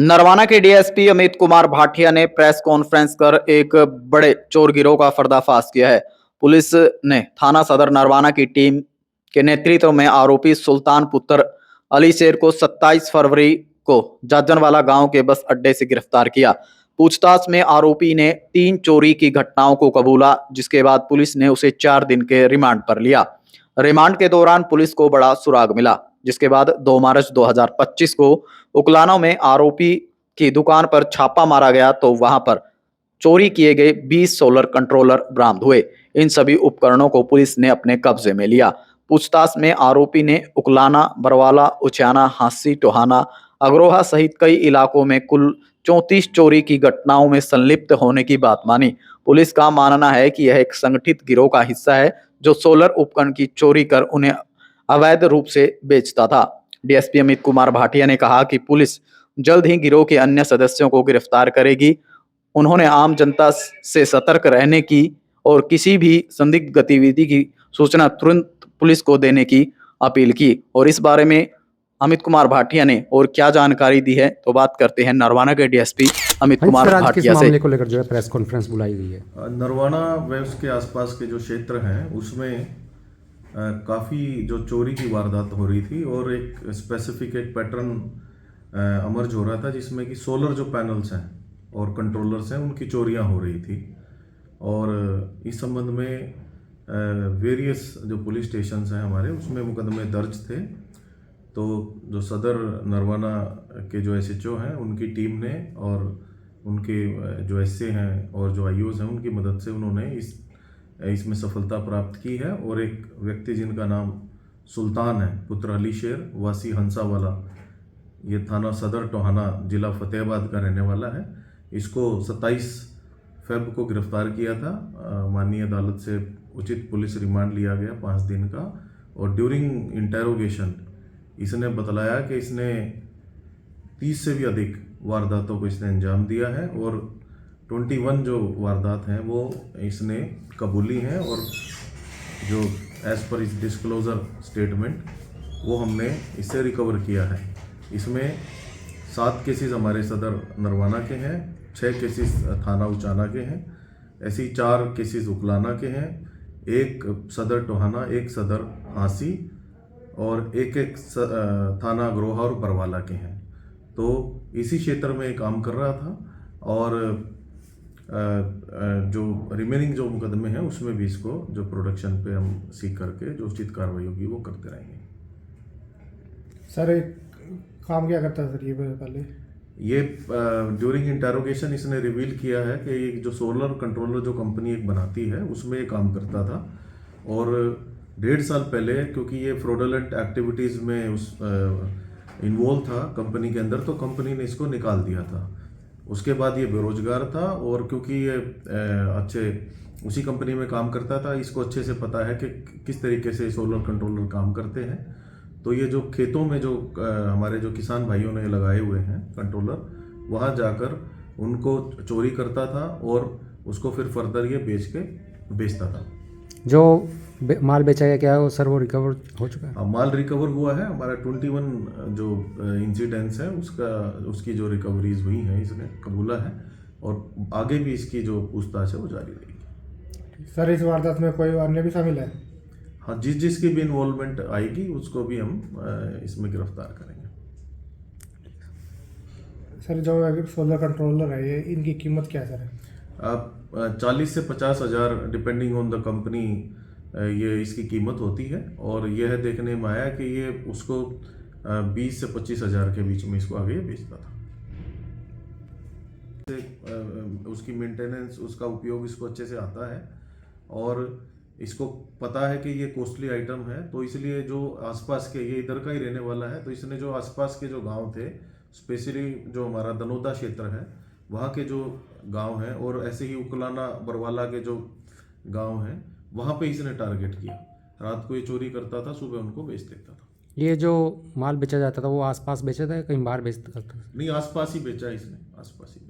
नरवाना के डीएसपी अमित कुमार भाटिया ने press conference कर एक बड़े चोर गिरोह का पर्दाफाश किया है। पुलिस ने थाना सदर नरवाना की टीम के नेतृत्व में आरोपी सुल्तान पुत्र अली शेर को 27 फरवरी को जाजनवाला गांव के बस अड्डे से गिरफ्तार किया। पूछताछ में आरोपी ने 3 चोरी की घटनाओं को कबूला, जिसके बाद पुलिस ने उसे 4 दिन के रिमांड पर लिया। रिमांड के दौरान पुलिस को बड़ा सुराग मिला, जिसके बाद 2 मार्च 2025 को उकलाना में आरोपी की दुकान पर छापा मारा गया तो वहां पर चोरी किए गए 20 सोलर कंट्रोलर बरामद हुए। इन सभी उपकरणों को पुलिस ने अपने कब्जे में लिया। पूछताछ में आरोपी ने उकलाना, बरवाला, उचाना, हांसी, टोहाना, अग्रोहा सहित कई इलाकों में कुल 34 चोरी की घटनाओं में संलिप्त होने की बात मानी। पुलिस का मानना है कि यह एक संगठित गिरोह का हिस्सा है जो सोलर उपकरण की चोरी कर उन्हें अवैध रूप से बेचता था। डीएसपी अमित कुमार भाटिया ने कहा कि पुलिस जल्द ही गिरोह के अन्य सदस्यों को गिरफ्तार करेगी। उन्होंने आम जनता से सतर्क रहने की और किसी भी संदिग्ध गतिविधि की सूचना तुरंत पुलिस को देने की अपील की। और इस बारे में अमित कुमार भाटिया ने और क्या जानकारी दी है, तो बात करते हैं नरवाना के डीएसपी अमित कुमार भाटिया से। मामले को लेकर जो है प्रेस कॉन्फ्रेंस बुलाई गई है। नरवाना व उसके आसपास के जो क्षेत्र हैं उसमें काफ़ी जो चोरी की वारदात हो रही थी और एक स्पेसिफिक एक पैटर्न अमर्ज हो रहा था, जिसमें कि सोलर जो पैनल्स हैं और कंट्रोलर्स हैं उनकी चोरियां हो रही थी। और इस संबंध में वेरियस जो पुलिस स्टेशंस हैं हमारे, उसमें मुकदमे दर्ज थे। तो जो सदर नरवाना के जो एसएचओ हैं उनकी टीम ने और उनके जो एसए हैं और जो आईओज हैं उनकी मदद से उन्होंने इसमें सफलता प्राप्त की है। और एक व्यक्ति जिनका नाम सुल्तान है, पुत्र अली शेर, वासी हंसावाला, ये थाना सदर टोहाना, जिला फतेहाबाद का रहने वाला है, इसको 27 फेब को गिरफ्तार किया था। माननीय अदालत से उचित पुलिस रिमांड लिया गया 5 दिन का। और ड्यूरिंग इंटेरोगेशन इसने बतलाया कि इसने 30 से भी अधिक वारदातों को इसने अंजाम दिया है और 21 जो वारदात हैं वो इसने कबूली हैं। और जो एज पर इस डिस्क्लोजर स्टेटमेंट वो हमने इससे रिकवर किया है। इसमें 7 केसेस हमारे सदर नरवाना के हैं, 6 केसेस थाना उचाना के हैं, ऐसी 4 केसेस उकलाना के हैं, 1 सदर टोहाना, 1 सदर हांसी और एक थाना अग्रोहा और बरवाला के हैं। तो इसी क्षेत्र में काम कर रहा था और जो रिमेनिंग जो मुकदमे हैं उसमें भी इसको जो प्रोडक्शन पे हम सीख करके जो उचित कार्रवाई होगी वो करते रहेंगे। सर एक काम क्या करता है सर ये पहले? ये ड्यूरिंग इंटेरोगेशन इसने रिवील किया है कि ये जो सोलर कंट्रोलर जो कंपनी एक बनाती है उसमें ये काम करता था। और 1.5 साल पहले, क्योंकि ये फ्रॉडुलेंट एक्टिविटीज़ में उस इन्वॉल्व था कंपनी के अंदर, तो कंपनी ने इसको निकाल दिया था। उसके बाद ये बेरोजगार था और क्योंकि ये अच्छे उसी कंपनी में काम करता था, इसको अच्छे से पता है कि किस तरीके से सोलर कंट्रोलर काम करते हैं। तो ये जो खेतों में जो हमारे जो किसान भाइयों ने लगाए हुए हैं कंट्रोलर, वहाँ जाकर उनको चोरी करता था और उसको फिर फर्दर ये बेचता था। जो माल बेचा गया क्या है वो सर वो रिकवर हो चुका है? माल रिकवर हुआ है हमारा 21 जो इंसिडेंट्स है उसकी जो रिकवरीज हुई हैं इसने कबूला है और आगे भी इसकी जो पूछताछ है वो जारी रहेगी। सर इस वारदात में कोई अन्य भी शामिल है? हाँ, जिसकी भी इन्वॉल्वमेंट आएगी उसको भी हम इसमें गिरफ्तार करेंगे। सर जो सोलर कंट्रोलर है ये इनकी कीमत क्या है सर? 40 से 50 हज़ार डिपेंडिंग ऑन द कंपनी ये इसकी कीमत होती है। और यह देखने में आया कि ये उसको 20 से 25 हज़ार के बीच में इसको आगे बेचता था। उसकी मेंटेनेंस, उसका उपयोग इसको अच्छे से आता है और इसको पता है कि ये कॉस्टली आइटम है, तो इसलिए जो आसपास के, ये इधर का ही रहने वाला है, तो इसने जो आसपास के जो गांव थे, स्पेशली जो हमारा दनोदा क्षेत्र है वहाँ के जो गांव हैं और ऐसे ही उकलाना बरवाला के जो गांव हैं वहाँ पे इसने टारगेट किया। रात को ये चोरी करता था, सुबह उनको बेच देता था। ये जो माल बेचा जाता था वो आसपास बेचा था या कहीं बाहर बेचता था? नहीं, आसपास ही बेचा इसने, आसपास ही।